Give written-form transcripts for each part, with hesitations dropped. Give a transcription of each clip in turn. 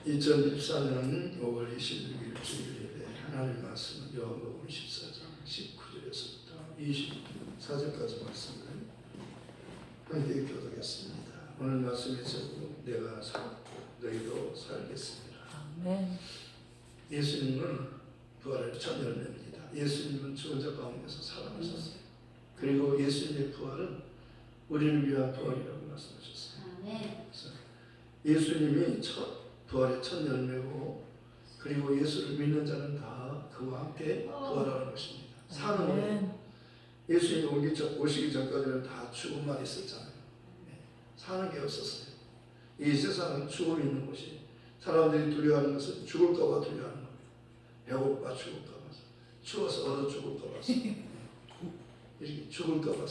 2014년 5월 26일 주일에 하나님 말씀은 요한복음 14장 19절에서부터 24절까지 말씀을 함께 교독했습니다. 오늘 말씀에서도 내가 살았고 너희도 살겠습니다. 아멘. 예수님은 부활의 첫 열매입니다. 예수님은 죽은 자 가운데서 살아나셨어요. 그리고 예수님의 부활은 우리를 위한 부활이라고 말씀하셨어요. 그래서 예수님이 부활의 첫 열매고, 그리고 예수를 믿는 자는 다 그와 함께 부활하는 것입니다. 사는 거예요. 예수님이 오시기 전까지는 다 죽음만 있었잖아요. 사는 게 없었어요. 이 세상은 죽음이 있는 곳이, 사람들이 두려워하는 것은 죽을까 봐 두려워하는 거예요. 배고파 죽을까 봐, 추워서 얼어 죽을까 봐, 이렇게 죽을까 봐,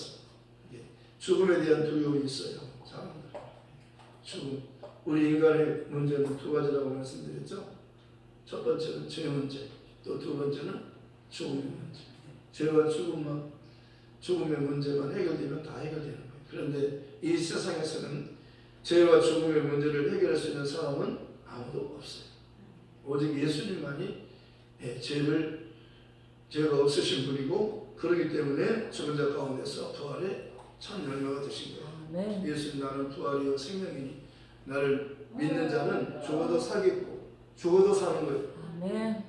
죽음에 대한 두려움이 있어요. 사람들. 죽음. 우리 인간의 문제는 두 가지라고 말씀드렸죠. 첫 번째는 죄 문제, 또 두 번째는 죽음의 문제. 죄와 죽음의 문제만 해결되면 다 해결되는 거예요. 그런데 이 세상에서는 죄와 죽음의 문제를 해결할 수 있는 사람은 아무도 없어요. 오직 예수님만이 죄가 없으신 분이고, 그렇기 때문에 죽은 자 가운데서 부활의 첫 열매가 되신 거예요. 예수님, 나는 부활이요 생명이니 나를 믿는 자는 죽어도 살겠고 죽어도 사는 거예요.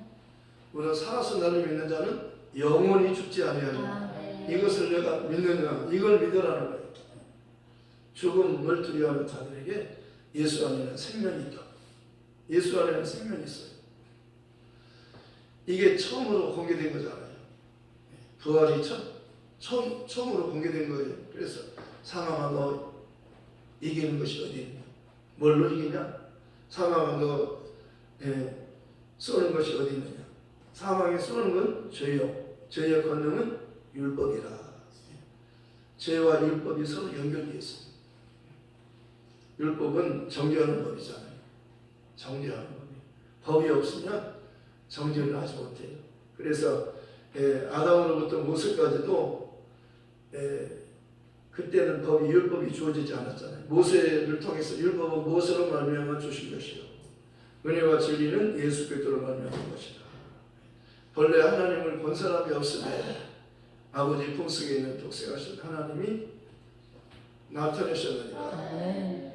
우리가 살아서 나를 믿는 자는 영원히 죽지 아니하리라. 이것을 내가 믿느냐, 이걸 믿으라는 거예요. 죽음을 두려워하는 자들에게 예수 안에는 생명이 있다. 예수 안에는 생명이 있어요. 이게 처음으로 공개된 거잖아요. 부활이 처음으로 공개된 거예요. 그래서 사망아, 너 이기는 것이 어디 있냐? 뭘로 이기냐? 사망아, 너 쏘는 것이 어디 있느냐? 사망에 쏘는 건 죄요. 죄의 권능은 율법이라. 죄와 율법이 서로 연결되어 있습니다. 율법은 정죄하는 법이잖아요. 정죄하는 법이 없으면 정죄를 하지 못해요. 그래서 아담으로부터 모세까지도 그때는 율법이 주어지지 않았잖아요. 모세를 통해서, 율법은 모세로 말미암아 주신 것이요, 은혜와 진리는 예수 그리스도로 말미암은 것이다. 본래 하나님을 본 사람이 없으되 아버지 품속에 있는 독생하신 하나님이 나타내셨느니라.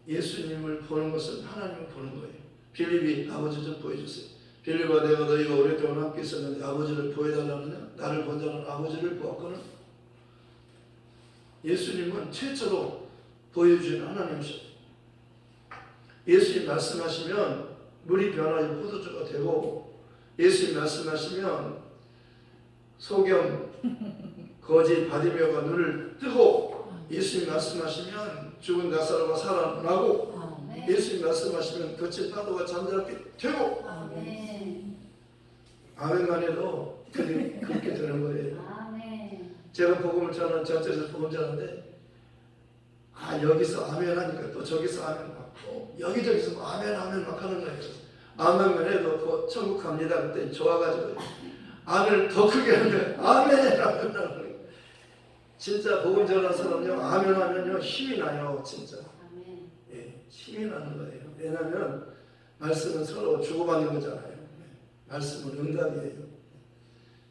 예수님을 보는 것은 하나님을 보는 거예요. 빌립이 아버지 좀 보여주세요. 빌립아, 내가 너희가 오랫동안 함께 있었는데 아버지를 보여달라느냐? 나를 본 자는 아버지를 보았거늘. 예수님은 최초로 보여주신 하나님이셨어요. 예수님 말씀하시면 물이 변하여 포도주가 되고, 예수님 말씀하시면 소경 거지 바디메오가 눈을 뜨고, 예수님 말씀하시면 죽은 나사로가 살아나고, 예수님 말씀하시면 거친 파도가 잠잠게 되고, 아멘만 해도 그렇게 되는 거예요. 제가 복음을 전하는 전체에서 복음 전하는데, 여기서 아멘 하니까 또 저기서 아멘 받고, 여기저기서 아멘 막 하는 거예요. 아멘만 해도 천국 갑니다. 그때 좋아가지고 아멘을 더 크게 하는 거예요. 아멘 하는 거예요. 진짜 복음 전하는 사람은요, 아멘 하면요 힘이 나요. 진짜 힘이 나는 거예요. 왜냐하면 말씀은 서로 주고받는 거잖아요. 말씀은 응답이에요.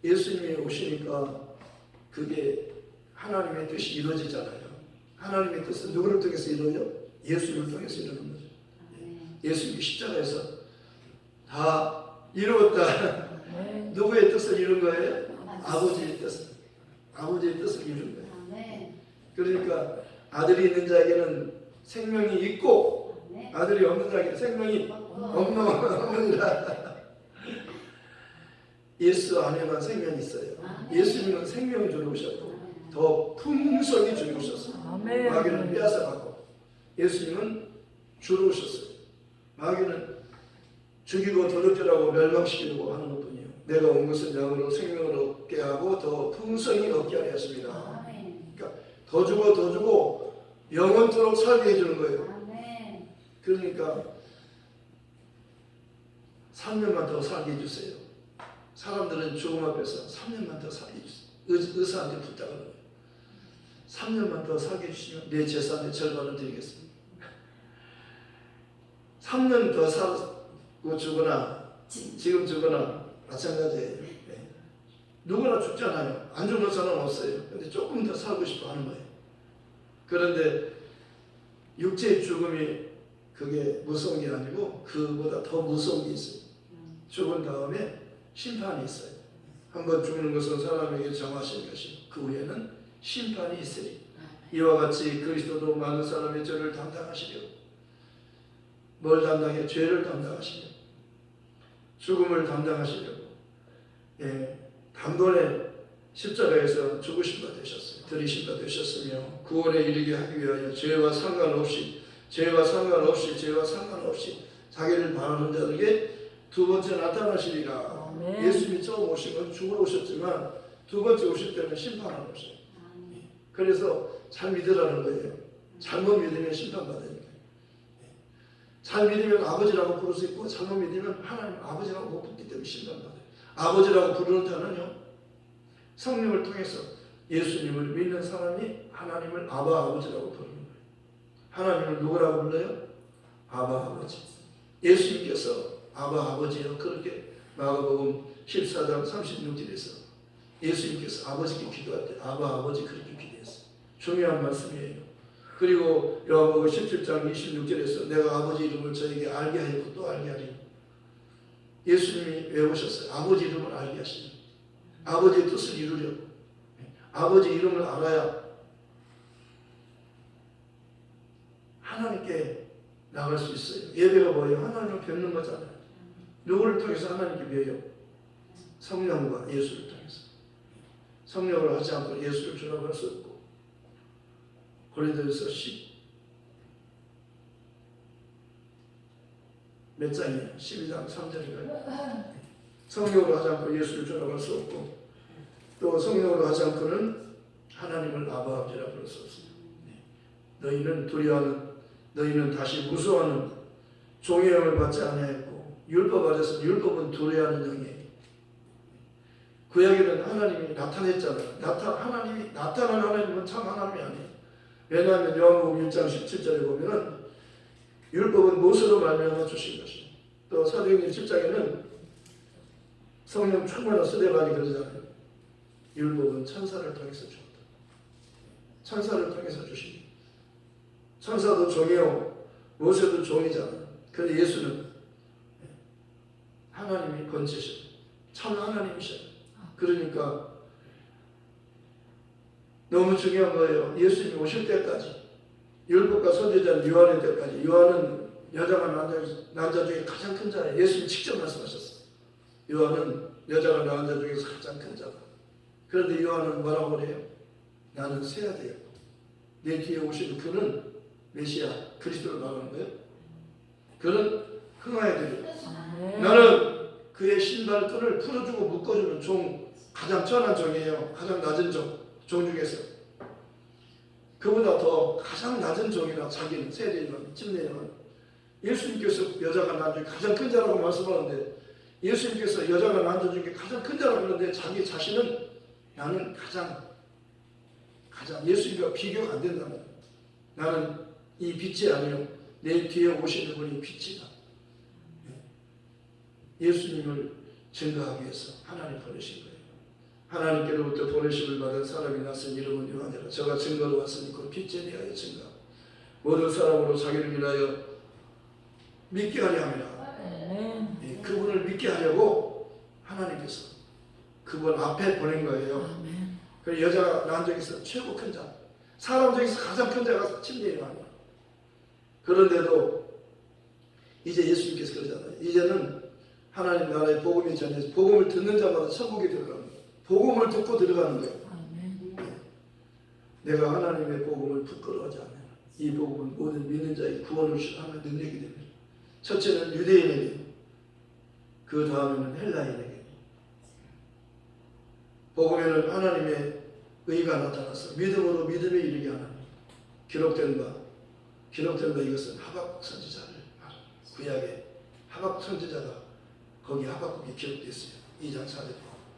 예수님이 오시니까 그게 하나님의 뜻이 이루어지잖아요. 하나님의 뜻은 누구를 통해서 이루어져? 예수님을 통해서 이루는 거죠. 예수님이 십자가에서 다 이루었다. 누구의 뜻을 이룬 거예요? 아버지의 뜻을. 아버지의 뜻을 이룬 거예요. 그러니까 아들이 있는 자에게는 생명이 있고, 아들이 없는 자에게는 생명이 없느니라. 예수 안에만 생명이 있어요. 예수님은 생명을 주러 오셨고, 더 풍성히 주러 오셨어요. 마귀는 빼앗아가고, 예수님은 주러 오셨어요. 마귀는 죽이고 도둑질하고 멸망시키려고 하는 것뿐이에요. 내가 온 것은 영으로 생명을 얻게 하고 더 풍성히 얻게 하려 하십니다. 그러니까 더 주고 영원토록 살게 해주는 거예요. 그러니까 3년만 더 살게 해주세요. 사람들은 죽음 앞에서 3년만 더 살게 해주세요. 의사한테 부탁을 해요. 3년만 더 살게 해주시면 내 재산의 절반을 드리겠습니다. 3년 더 곧 죽거나 지금 죽거나 마찬가지예요. 네. 누구나 죽잖아요. 안 죽는 사람 없어요. 근데 조금 더 살고 싶어 하는 거예요. 그런데 육체의 죽음이 그게 무서운 게 아니고 그보다 더 무서운 게 있어요. 죽은 다음에 심판이 있어요. 한번 죽는 것은 사람에게 정하신 것이고 그 후에는 심판이 있으리. 이와 같이 그리스도도 많은 사람의 죄를 담당하시려. 뭘 담당해? 죄를 담당하시려. 죽음을 담당하시려고. 예, 단번에 십자가에서 죽으신 바 되셨어요. 들이신 바 되셨으며 구원에 이르게 하기 위하여 죄와 상관없이 자기를 바라는 자들에게 두 번째 나타나시리라. 예수님이 처음 오신 건 죽으러 오셨지만 두 번째 오실 때는 심판하러 오셔요. 그래서 잘 믿으라는 거예요. 잘못 믿으면 심판받으니까. 잘 믿으면 아버지라고 부를 수 있고 잘못 믿으면 하나님 아버지라고 못 부르기 때문에 심판받아요. 아버지라고 부르는 자는요, 성령을 통해서 예수님을 믿는 사람이 하나님을 아바 아버지라고 부르는 거예요. 하나님을 누구라고 불러요? 아바 아버지. 예수님께서 아바 아버지요 그렇게 마가복음 14장 36절에서 예수님께서 아버지께 기도할 때 아바 아버지 그렇게 기도했어요. 중요한 말씀이에요. 그리고 요한복음 17장 26절에서 내가 아버지 이름을 저에게 알게 하였고 또 알게 하리니. 예수님이 왜 오셨어요? 아버지 이름을 알게 하시니. 아버지의 뜻을 이루려고. 아버지 이름을 알아야 하나님께 나갈 수 있어요. 예배가 뭐예요? 하나님을 뵙는 거잖아요. 누구를 통해서 하나님께 뵈요? 성령과 예수를 통해서. 성령을 하지 않고 예수를 주라고 할 수 없고. 고린도전서 10몇 장이에요? 12장 3절인가요? 성령으로 하지 않고 예수를 주라고 할 수 없고 또 성령으로 하지 않고는 하나님을 아바 아버지라고 부를 수 없습니다. 너희는 두려워하는 너희는 다시 무서워하는 종의 영을 받지 아니하였고 율법 아래서 율법은 두려워하는 영이에요. 구약에는 하나님이 나타냈잖아요. 하나님이 나타난 하나님은 참 하나님이 아니에요. 왜냐하면 요한복음 1장 17절에 보면은 율법은 못으로 말미암아 주신 것이에요. 또 사도행전 10장에는 성령 충만한 스데반이 그러잖아요. 율법은 천사를 통해서 주었다. 천사를 통해서 주신. 천사도 종이요 모세도 종이잖아요. 그런데 예수는 하나님이 건지셔. 참 하나님이셔. 그러니까 너무 중요한 거예요. 예수님이 오실 때까지 율법과 선지자는 요한의 때까지 요한은 여자가 남자 중에 가장 큰 자예요. 예수님이 직접 말씀하셨어요. 요한은 여자가 낳은 자 중에서 가장 큰 자다. 그런데 요한은 뭐라고 그래요? 나는 세야 돼요. 내 뒤에 오신 그는 메시아 그리스도를 말하는 거예요. 그는 흥하여야 돼요. 나는 그의 신발끈을 풀어주고 묶어주는 종, 가장 천한 종이에요. 가장 낮은 종 중에서 그보다 더 가장 낮은 종이라 자기는 세례요한, 침례요한 예수님께서 여자가 낳은 중에 가장 큰 자라고 말씀하는데 예수님께서 여자가 낳은 자 중에 가장 큰 자라고 그러는데 자기 자신은 나는 가장 예수님과 비교가 안 된다는 거예요. 나는 이 빛이 아니요 내 뒤에 오시는 분이 빛이다. 예수님을 증거하기 위해서 하나님 보내신 거예요. 하나님께로부터 보내심을 받은 사람이 낳은 이름은 요한이라. 저가 증거로 왔으니 그 빛에 대하여 증거. 모든 사람으로 자기를 위하여 믿게 하려 합니다. 그분을 믿게 하려고 하나님께서 그분 앞에 보낸 거예요. 그 여자가 낳은 중에서 최고 큰 자, 사람 중에서 가장 큰 자가 침례요한이에요. 그런데도 이제 예수님께서 그러잖아요. 이제는 하나님 나라의 복음이 전해서 복음을 듣는 자마다 천국에 들어가는 거예요. 복음을 듣고 들어가는 거예요. 내가 하나님의 복음을 부끄러워하지 않아요. 이 복음은 모든 믿는 자의 구원을 하는 능력이 됩니다. 첫째는 유대인에게, 그 다음에는 헬라인에게. 복음에는 하나님의 의가 나타나서 믿음으로 믿음에 이르게 하는 기록된 바 이것은 하박국 선지자를 말합니다. 구약에 하박국 선지자가 거기 하박국이 기록되어 있어요. 2장 4절.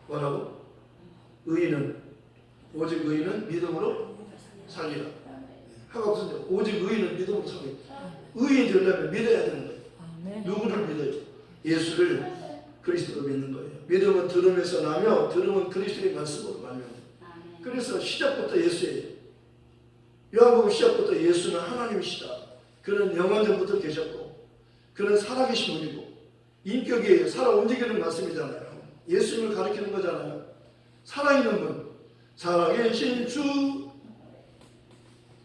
뭐라고? 오직 의인은 믿음으로 살리라. 하박국 선지자 오직 의인은 믿음으로 살리라. 의인이 되려면 믿어야 되는 거예요. 누구를 믿어요? 예수를 그리스도로 믿는 거예요. 믿음은 들음에서 나며 들음은 그리스도의 말씀으로 말미암아. 그래서 시작부터 예수예요. 요한복음 시작부터 예수는 하나님이시다. 그는 영원전부터 계셨고 그는 살아계신 분이고 인격이 살아 움직이는 말씀이잖아요. 예수님을 가리키는 거잖아요. 살아있는 분, 살아계신 주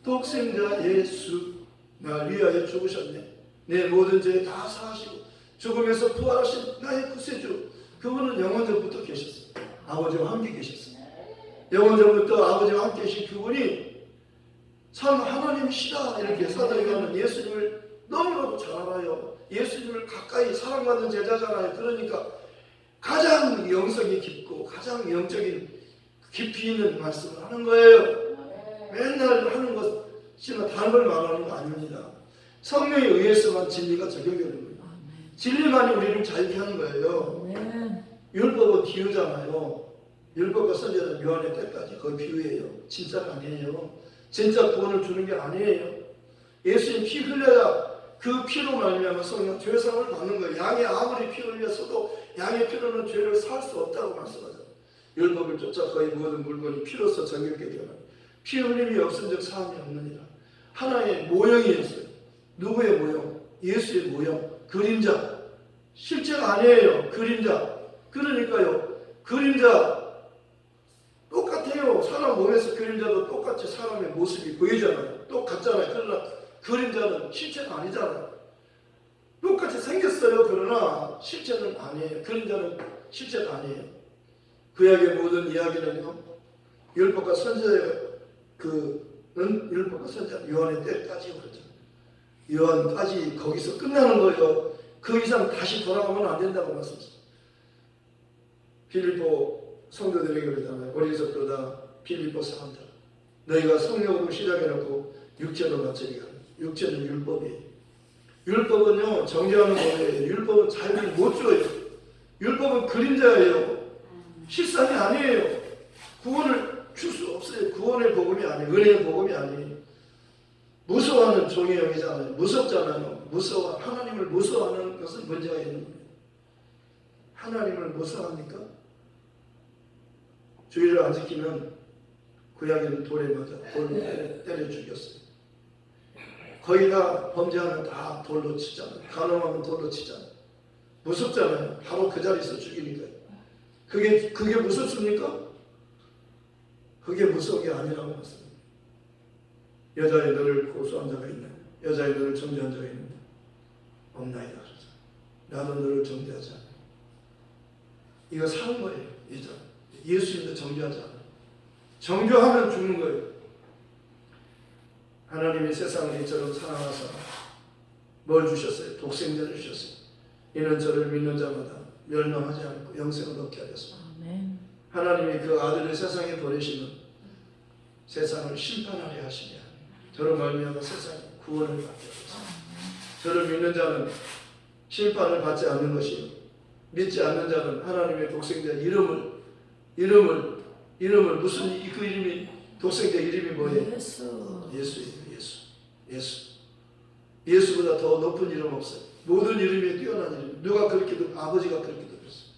독생자 예수 날 위하여 죽으셨네. 내 모든 죄 다 사하시고 죽음에서 부활하신 나의 구세주. 그분은 영원전부터 계셨어요. 아버지와 함께 계셨어요. 영원전부터 아버지와 함께 계신 그분이 참 하나님이시다 이렇게 사도행전 하는 예수님을 너무나도 잘 알아요. 예수님을 가까이 사랑받는 제자잖아요. 그러니까 가장 영성이 깊고 가장 영적인 깊이 있는 말씀을 하는 거예요. 맨날 하는 것이나 다른 걸 말하는 거 아닙니다. 성령에 의해서만 진리가 적용되는 거예요. 진리만이 우리를 자유케 하는 거예요. 율법은 비유잖아요. 율법과 선지자는 요한의 때까지 거의 비유예요. 진짜가 아니에요. 진짜 구원을 주는 게 아니에요. 예수님 피 흘려야 그 피로 말미암아 성령 죄사함을 받는 거예요. 양이 아무리 피 흘렸어도 양의 피로는 죄를 살 수 없다고 말씀하잖아요. 율법을 쫓아 거의 모든 물건이 피로서 정결게 되어나 피 흘림이 없은즉 사함이 없느니라. 하나의 모형이었어요. 누구의 모형? 예수의 모형. 그림자. 실제가 아니에요. 그림자. 그러니까요. 그림자 똑같아요. 사람 몸에서 그림자도 똑같이 사람의 모습이 보이잖아요. 똑같잖아요. 그러나 그림자는 실체가 아니잖아요. 똑같이 생겼어요. 그러나 실체는 아니에요. 그림자는 실체가 아니에요. 구약의 모든 이야기는요. 율법과 선지자의 율법과 선지자 요한의 때까지 그렇죠. 요한까지 거기서 끝나는 거예요. 그 이상 다시 돌아가면 안 된다고 말씀하셨어요. 빌립보 성도들에게 그러잖아요. 어리석도 다 빌립보 사람들. 너희가 성령으로 시작해놓고 육체로 마치리가. 육체는 율법이에요. 율법은요 정죄하는 법이에요. 율법은 자유를 못 줘요. 율법은 그림자예요. 실상이 아니에요. 구원을 줄 수 없어요. 구원의 복음이 아니에요. 은혜의 복음이 아니에요. 무서워하는 종의 영이잖아요. 무섭잖아요. 무서워. 하나님을 무서워하는 것은 문제가 있는 거예요. 하나님을 무서워합니까? 주의를 안 지키면 구약에는 돌에 맞아 돌로 때려 죽였어요. 거의 다 범죄하면 다 돌로 치잖아요. 간음하면 돌로 치잖아요. 무섭잖아요. 바로 그 자리에서 죽이니까요. 그게 무섭습니까? 그게 무서운 게 아니라고 했습니다. 여자의 너를 고소한 자가 있나요? 여자의 너를 정죄한 자가 있느냐? 없나이다. 나도 너를 정죄하지 않아. 이거 사는 거예요. 여자. 예수님도 정죄하지 않아. 정죄하면 죽는 거예요. 하나님이 세상을 이처럼 사랑하사 뭘 주셨어요? 독생자를 주셨어요. 이는 저를 믿는 자마다 멸망하지 않고 영생을 얻게 하셨습니다. 아멘. 하나님이 그 아들을 세상에 보내시면 세상을 심판하려 하시며 저를 말미암아 세상에 구원을 받게 하셨습니다. 저를 믿는 자는 심판을 받지 않는 것이요 믿지 않는 자는 하나님의 독생자 이름을 무슨 그 이름이 독생자 이름이 뭐예요? 예수예요. 예수보다 더 높은 이름 없어요. 모든 이름이 뛰어난 이름. 누가 그렇게 아버지가 그렇게 그랬어요.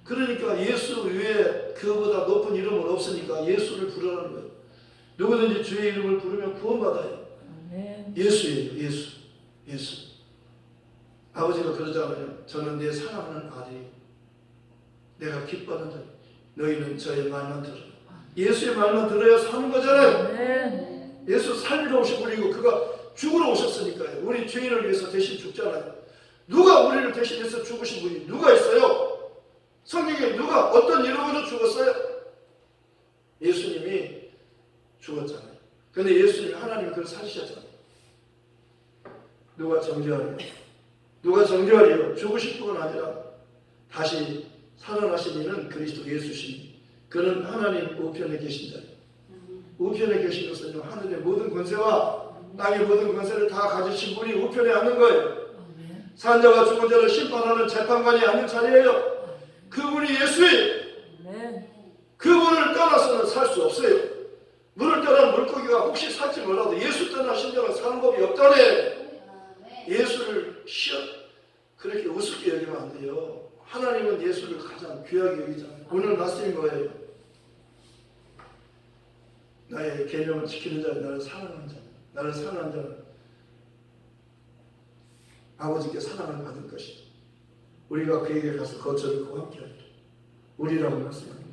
그러니까 예수 외에 그보다 높은 이름은 없으니까 예수를 부르라는 거예요. 누구든지 주의 이름을 부르면 구원받아요. 예수예요. 예수. 아버지가 그러잖아요. 저는 내 사랑하는 아들이 내가 기뻐하는 자. 너희는 저의 말만 들어라. 예수의 말만 들어야 사는 거잖아요. 예수 살리러 오신 분이고 그가 죽으러 오셨으니까요. 우리 죄인을 위해서 대신 죽잖아요. 누가 우리를 대신해서 죽으신 분이 누가 있어요? 성경에 누가 어떤 이름으로 죽었어요? 예수님이 죽었잖아요. 근데 예수님이 하나님이 그걸 살리셨잖아요. 누가 정죄하리요? 죽으실 뿐 아니라 다시 살아나신 이는 그리스도 예수시니 그는 하나님 우편에 계신 자예요. 우편에 계신 것은요 하늘의 모든 권세와 땅의 모든 권세를 다 가지신 분이 우편에 앉는 거예요. 산자와 죽은 자를 심판하는 재판관이 앉는 자리예요. 그분이 예수예요. 그분을 떠나서는 살 수 없어요. 물을 떠난 물고기가 혹시 살지 몰라도 예수 떠난 심령은 사는 법이 없다네. 예수를 그렇게 우습게 여기면 안 돼요. 하나님은 예수를 가장 귀하게 여기잖아요. 오늘 말씀이 뭐예요? 나의 계명을 지키는 자는 나를 사랑하는 자, 나를 사랑하는 자는 아버지께 사랑을 받을 것이다. 우리가 그에게 가서 거처를 그와 함께 하리라. 우리라고 말씀합니다.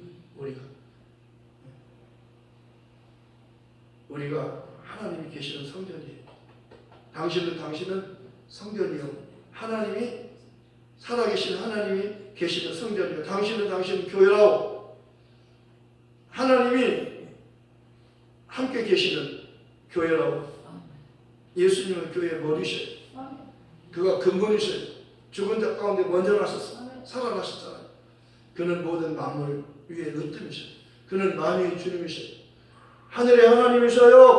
우리가 하나님이 계시는 성전이에요. 당신은 성전이요. 하나님이 살아계신 하나님이 계시는 성전이요. 당신은 교회라고. 하나님이 함께 계시는 교회라고. 예수님은 교회의 머리셔요. 그가 근본이셔요. 죽은 자 가운데 먼저 나셨어요. 살아나셨잖아요. 그는 모든 만물 위에 으뜸이셔요. 그는 만유의 주님이셔요. 하늘의 하나님이셔요.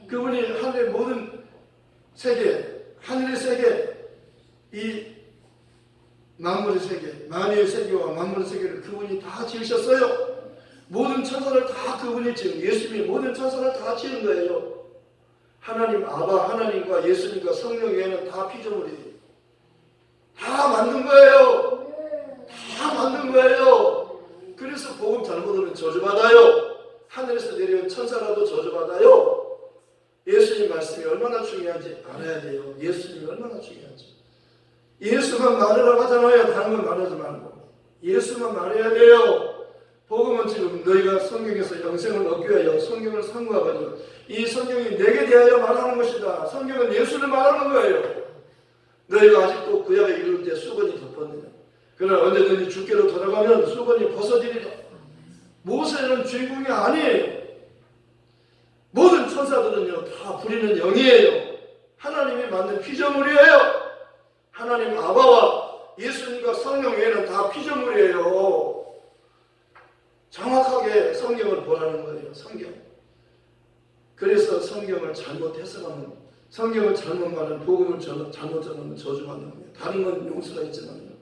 그분이 하늘의 모든 세계, 하늘의 세계, 이 만물의 세계, 만유의 세계와 만물의 세계를 그분이 다 지으셨어요. 모든 천사를 다 그분이 지은, 예수님이 모든 천사를 다 지은 거예요. 하나님 아바, 하나님과 예수님과 성령 외에는 다 피조물이에요. 다 만든 거예요. 다 만든 거예요. 그래서 복음 잘못 들으면 저주받아요. 하늘에서 내려온 천사라도 저주받아요. 예수님 말씀이 얼마나 중요한지 알아야 돼요. 예수님이 얼마나 중요한지. 예수만 말하라고 하잖아요. 다른 건 말하지 말고. 예수만 말해야 돼요. 복음은 지금 너희가 성경에서 영생을 얻기 위하여 성경을 상고하거든요. 이 성경이 내게 대하여 말하는 것이다. 성경은 예수를 말하는 거예요. 너희가 아직도 구약에 이를 때 수건이 덮었느냐. 그러나 언제든지 주께로 돌아가면 수건이 벗어지리라. 모세는 주인공이 아니에요. 모든 천사들은요 다 부리는 영이에요. 하나님이 만든 피조물이에요. 하나님 아바와 예수님과 성령 외에는 다 피조물이에요. 정확하게 성경을 보라는 거예요. 성경. 그래서 성경을 잘못 해석하면, 성경을 잘못 말하면, 복음을 잘못 전하면 저주받는 거예요. 다른 건 용서가 있지만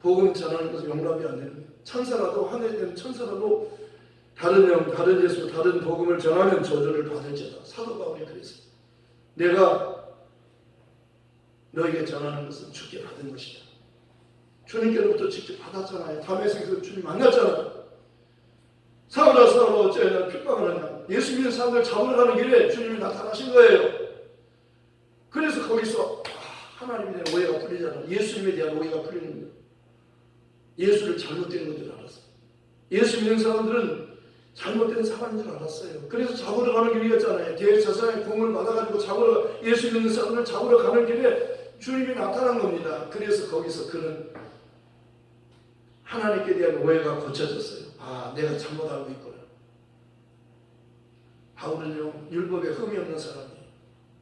복음 전하는 것은 용납이 안 되는 거예요. 천사라도, 하늘에 있는 천사라도 다른 영, 다른 예수, 다른 복음을 전하면 저주를 받을지어다. 사도 바울이 그랬어요. 내가 너에게 전하는 것은 주께 받은 것이다. 주님께로부터 직접 받았잖아요. 다메섹에서 주님 만났잖아요. 사울아 어째 나 핍박을 하냐. 예수 믿는 사람들 잡으러 가는 길에 주님이 나타나신 거예요. 그래서 거기서 하나님에 대한 오해가 풀리잖아요. 예수님에 대한 오해가 풀리는 거예요. 예수를 잘못된 줄 알았어요. 예수 믿는 사람들은 잘못된 사람인 줄 알았어요. 그래서 잡으러 가는 길이었잖아요. 대제사장의 공을 받아가지고 예수 믿는 사람을 잡으러 가는 길에 주님이 나타난 겁니다. 그래서 거기서 그는 하나님께 대한 오해가 고쳐졌어요. 내가 잘못 알고 있구나. 바울은요 율법에 흠이 없는 사람이에요.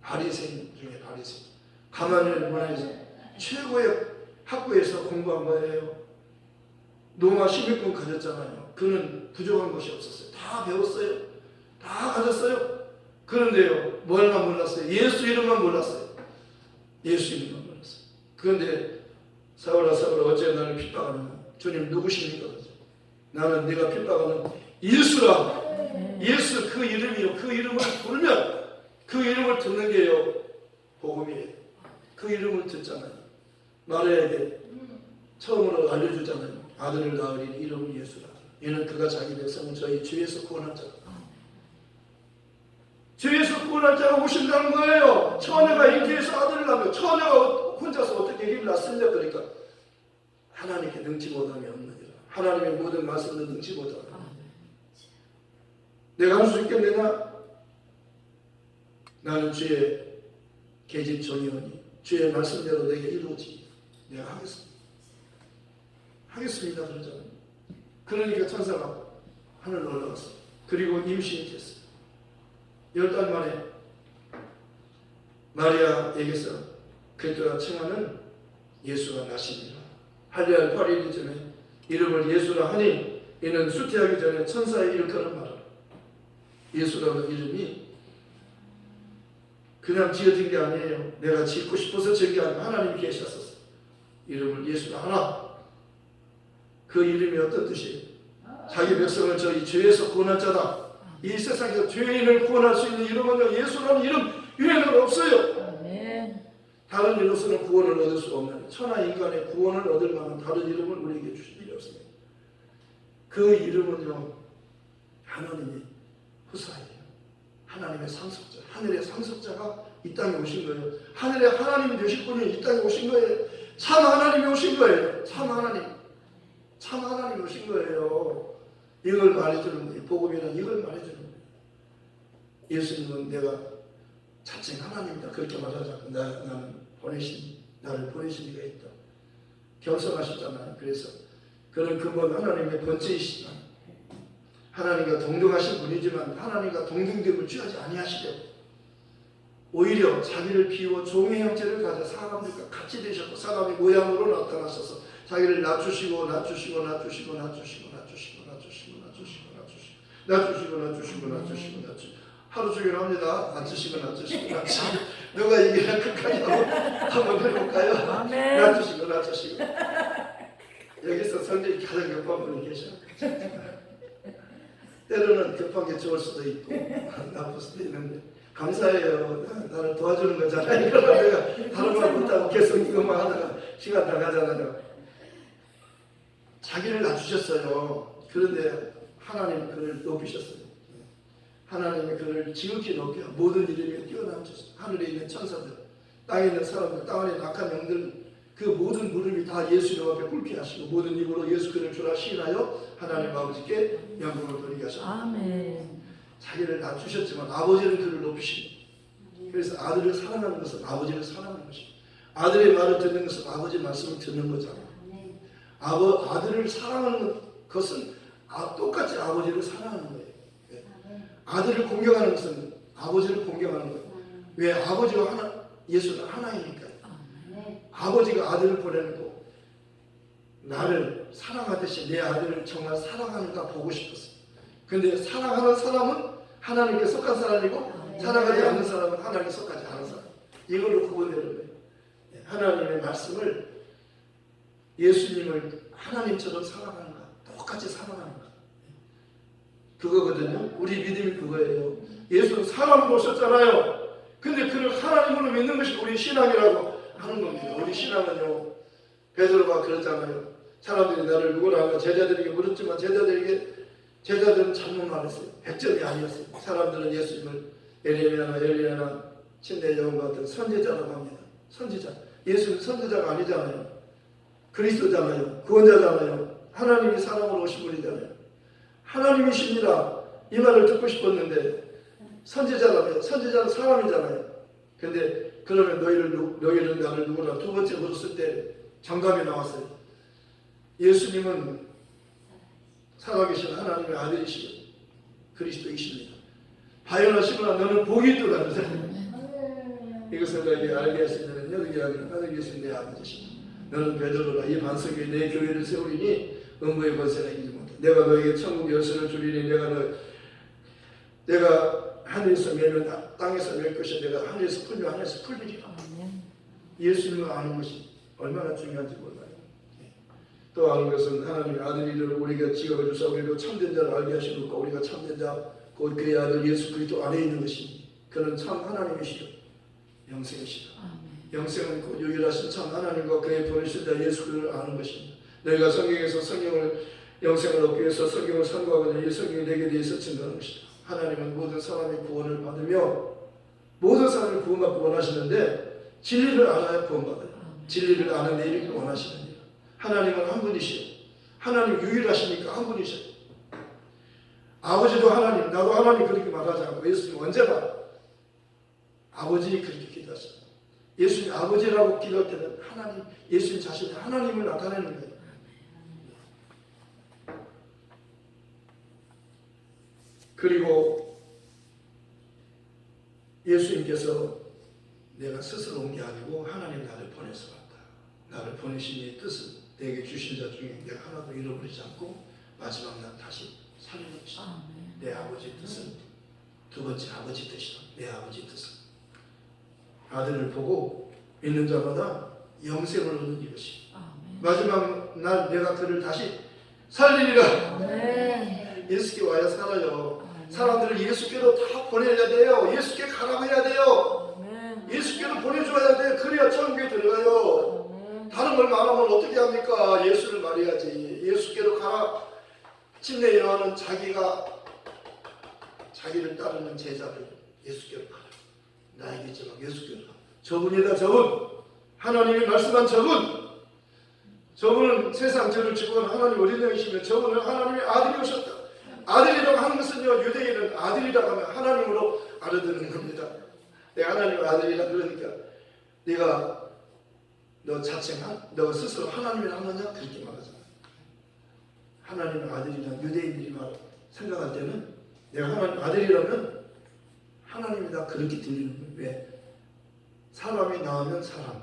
바리새인 중에 바리새인. 가마니엘 문화에서 최고의 학부에서 공부한 거예요. 노마 11권 가졌잖아요. 그는 부족한 것이 없었어요. 다 배웠어요. 다 가졌어요. 그런데요 뭘만 몰랐어요? 예수 이름만 몰랐어요. 예수 이름만 몰랐어요. 그런데 사울아 어째 나를 핍박하느냐. 주님 누구십니까? 나는 네가 핍박하는 예수라. 예수 그 이름이요. 그 이름을 부르면 그 이름을 듣는 게요 복음이에요. 그 이름을 듣잖아요. 말해야 돼. 처음으로 알려주잖아요. 아들을 낳으리니 이름은 예수라. 이는 그가 자기 백성을 저희 죄에서 구원할 자다. 죄에서 구원할 자가 오신다는 거예요. 처녀가 잉태해서 아들을 낳으면 처녀가 혼자서 어떻게 힘을 낳습니까? 그러니까 하나님께 능치 못함이 없느니라. 하나님의 모든 말씀을 능치 못하다. 내가 할 수 있겠느냐? 나는 주의 계집 종이오니 주의 말씀대로 내게 이루어지. 내가 하겠습니다. 그러잖아요. 그러니까 천사가 하늘로 올라갔어요. 그리고 임신이 됐어요. 10달 만에 마리아에게서 그리스도가 청하는 예수가 나십니다. 할례할 8일 전에 이름을 예수라 하니 이는 수태하기 전에 천사의 일컬은 말하라. 예수라는 이름이 그냥 지어진 게 아니에요. 내가 짓고 싶어서 지은 게 아니고 하나님이 계셨었어요. 이름을 예수라 하나. 그 이름이 어떤 뜻이에요? 자기 백성을 저희 죄에서 구원할 자다. 이 세상에서 죄인을 구원할 수 있는 이름은요 예수라는 이름 외에는 없어요. 다른 이로서는 구원을 얻을 수 없는 천하 인간의 구원을 얻을 만한 다른 이름을 우리에게 주신 일이 없습니다. 그 이름은요, 하나님의 후사예요. 하나님의 상속자, 하늘의 상속자가 이 땅에 오신 거예요. 하늘의 하나님이 되실 분이 이 땅에 오신 거예요. 참 하나님이 오신 거예요. 참 하나님이 오신 거예요. 이걸 말해주는 거예요. 복음이란 이걸 말해주는 거예요. 예수님은 내가 자칭 하나님이다 그렇게 말하지 않고 나를 보내신 이가 있다 겸손하셨잖아요. 그래서 그는 근본 하나님의 본체이시지만 하나님과 동등하신 분이지만 하나님과 동등됨을 취하지 아니하시려고 오히려 자기를 비워 종의 형체를 가져 사람들과 같이 되셨고 사람의 모양으로 나타나셔서 자기를 낮추시고 하루 종일 합니다. 낮추시고 누가 이기나 끝까지 한번 해볼까요? 낮추시고 여기서 성질이 가장 급한 분이 계셔. 때로는 급한 게 좋을 수도 있고 나쁠 수도 있는데 감사해요. 나를 도와주는 거잖아요. 그러나 내가 다른 말 못하고 계속 이것만 하다가 시간 다 가잖아요. 자기를 낮추셨어요. 그런데 하나님 그를 높이셨어요. 하나님이 그를 지극히 높여 모든 이름에 뛰어넘으셨어요. 하늘에 있는 천사들, 땅에 있는 사람들, 땅 안에 악한 영들 그 모든 무릎이 다 예수 이름 앞에 꿇게 하시고 모든 입으로 예수 그를 주라 시인하여 하나님 아버지께 영광을 돌리게 하셨습니다. 아멘. 자기를 낮추셨지만 아버지는 그를 높이십니다. 그래서 아들을 사랑하는 것은 아버지를 사랑하는 것입니다. 아들의 말을 듣는 것은 아버지 말씀을 듣는 거잖아요. 아들을 사랑하는 것은 똑같이 아버지를 사랑하는 거예요. 아들을 공경하는 것은 아버지를 공경하는 거예요. 왜? 아버지와 예수는 하나이니까. 아버지가 아들을 보내놓고 나를 사랑하듯이 내 아들을 정말 사랑하는가 보고 싶었어요. 근데 사랑하는 사람은 하나님께 속한 사람이고 사랑하지 않는 사람은 하나님께 속하지 않은 사람. 이걸로 구분되는 거예요. 하나님의 말씀을 예수님을 하나님처럼 사랑하는가 똑같이 사랑하는가 그거거든요. 우리 믿음이 그거예요. 예수는 사람으로 오셨잖아요. 근데 그를 하나님으로 믿는 것이 우리 신앙이라고 하는 겁니다. 우리 신앙은요, 베드로가 그랬잖아요. 사람들이 나를 누구라 하면 제자들에게 물었지만 제자들은 잘못 말했어요. 100점이 아니었어요. 사람들은 예수님을 엘리야나 침례 요한 같은 선지자라고 합니다. 선지자. 예수는 선지자가 아니잖아요. 그리스도잖아요. 구원자잖아요. 하나님이 사람으로 오신 분이잖아요. 하나님이십니다. 이 말을 듣고 싶었는데 선지자라면 선지자는 사람이잖아요. 근데 그러면 너희는 나를 누구나 두 번째 물었을 때 정답이 나왔어요. 예수님은 살아계신 하나님의 아들이시고 그리스도이십니다. 바요나시구나 너는 복이 있도다. 이것을 너에게 알게 하시는 여기 하늘 계신 내 아버지시다. 너는 베드로라 이 반석 위에 내 교회를 세우리니 음부의 권세는 이기지 못해. 내가 너에게 천국 열쇠를 주리니 내가 하늘에서 매면 땅에서 맬 것이 내가 하늘에서 풀면 하늘에서 풀리리라. 예수님을 아는 것이 얼마나 중요한지 몰라요. 또 아는 것은 하나님의 아들이를 우리가 지각을 주사 우리도 참된 자를 알게 하시고 우리가 참된 자 곧 그의 아들 예수 그리스도 안에 있는 것이니 그는 참 하나님이시요 영생이시다. 영생은 곧 유일하신 참 하나님과 그의 보내신 자 예수 그를 아는 것입니다. 너희가 성경에서 영생을 얻기 위해서 성경을 상고하거든 이 성경이 내게 대해서 증거하는 것이다. 하나님은 모든 사람의 구원을 받으며 모든 사람이 구원받고 원하시는데 진리를 알아야 구원받아요. 진리를 아는 일을 원하시느니라. 하나님은 한 분이시요. 하나님 유일하시니까 한 분이셔요. 아버지도 하나님, 나도 하나님 그렇게 말하지 않고 예수님 언제나 아버지 그렇게 기도하셨어요. 예수님 아버지라고 기도할 때는 하나님, 예수님 자신이 하나님을 나타내는 거예요. 그리고 예수님께서 내가 스스로 온 게 아니고 하나님 나를 보내서 왔다. 나를 보내신 이의 뜻은 내게 주신 자 중에 내가 하나도 잃어버리지 않고 마지막 날 다시 살리는 것이다. 내 아버지 뜻은 두 번째 아버지 뜻이다. 내 아버지 뜻은 아들을 보고 믿는 자마다 영생을 얻는 이것이 마지막 날 내가 그를 다시 살리리라. 예수께 와야 살아요. 사람들을 예수께로 다 보내야 돼요. 예수께 가라고 해야 돼요. 예수께로 보내줘야 돼요. 그래야 천국에 들어가요. 다른 걸 말하면 어떻게 합니까? 예수를 말해야지. 예수께로 가라. 침례 요한은 자기를 따르는 제자를 예수께로 가라. 나에게 지금 예수께로 가. 저분이다 저분. 하나님이 말씀한 저분은 세상 죄를 지고 하나님 어린 양이시며 저분은 하나님의 아들이 오셨다. 아들이라고 하는 것은요, 유대인은 아들이라고 하면 하나님으로 알아듣는 겁니다. 내가 하나님의 아들이라 그러니까 네가 너 스스로 하나님을 하느냐 그렇게 말하잖아. 하나님의 아들이란 유대인들이 생각할 때는 내가 하나님 아들이라면 하나님이다 그렇게 들리는 거예요. 왜? 사람이 낳으면 사람,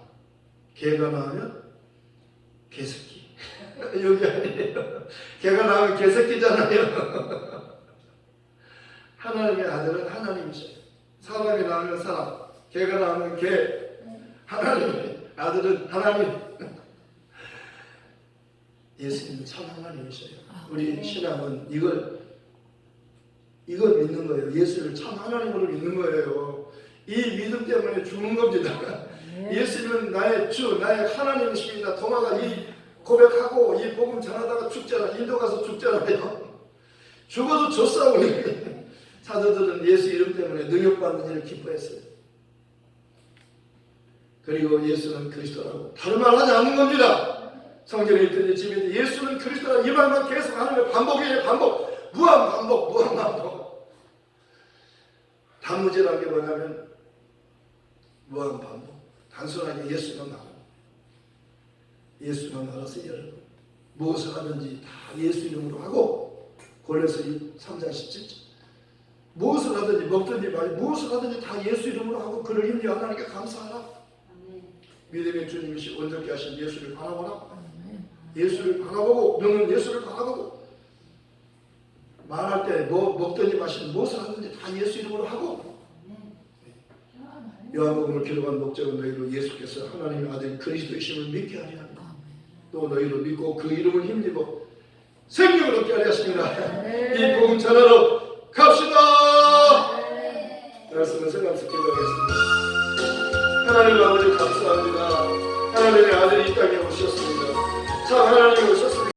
개가 낳으면 개새끼. 여기 아니에요. 개가 낳으면 개새끼잖아요. 하나님의 아들은 하나님이셔요. 사람이 낳으면 사람, 개가 낳으면 개. 하나님의 아들은 하나님. 예수님은 참 하나님이셔요. 우리 신앙은 이걸 믿는 거예요. 예수를 참 하나님으로 믿는 거예요. 이 믿음 때문에 죽는 겁니다. 예수님은 나의 주, 나의 하나님이십니다. 도마가 이 고백하고 이 복음 전하다가 죽잖아. 인도 가서 죽잖아요. 죽어도 줬사오니 사도들은 예수 이름 때문에 능력받는 일을 기뻐했어요. 그리고 예수는 그리스도라고 다른 말 하지 않는 겁니다. 성경에 있더니 집에 예수는 그리스도라 이 말만 계속 하는 거예요. 반복이에요. 반복. 무한 반복. 단무지라는 게 뭐냐면 무한 반복. 단순하게 예수만 나와. 예수만 알아서 여러분 무엇을 하든지 다 예수 이름으로 하고 골로새 3장 17절 무엇을 하든지 먹든지 무엇을 하든지 다 예수 이름으로 하고 그를 힘이 하나님께 감사하라. 믿음의 주님이시 온전케 하신 예수를 바라보라. 예수를 바라보고 너는 예수를 바라보고 말할 때 먹든지 마시든 무엇을 하든지 다 예수 이름으로 하고 요한복음을 기록한 목적은 너희로 예수께서 하나님의 아들 그리스도이심을 믿게 하리 합니다. 또 너희로 믿고 그 이름을 힘입어 생명을 얻게 하리 하십니다. 이 복음 전하러 갑시다. 말씀을 생각해서 기도하겠습니다. 하나님 아버지 감사합니다. 하나님의 아들이 이 땅에 오셨습니다. 참 하나님을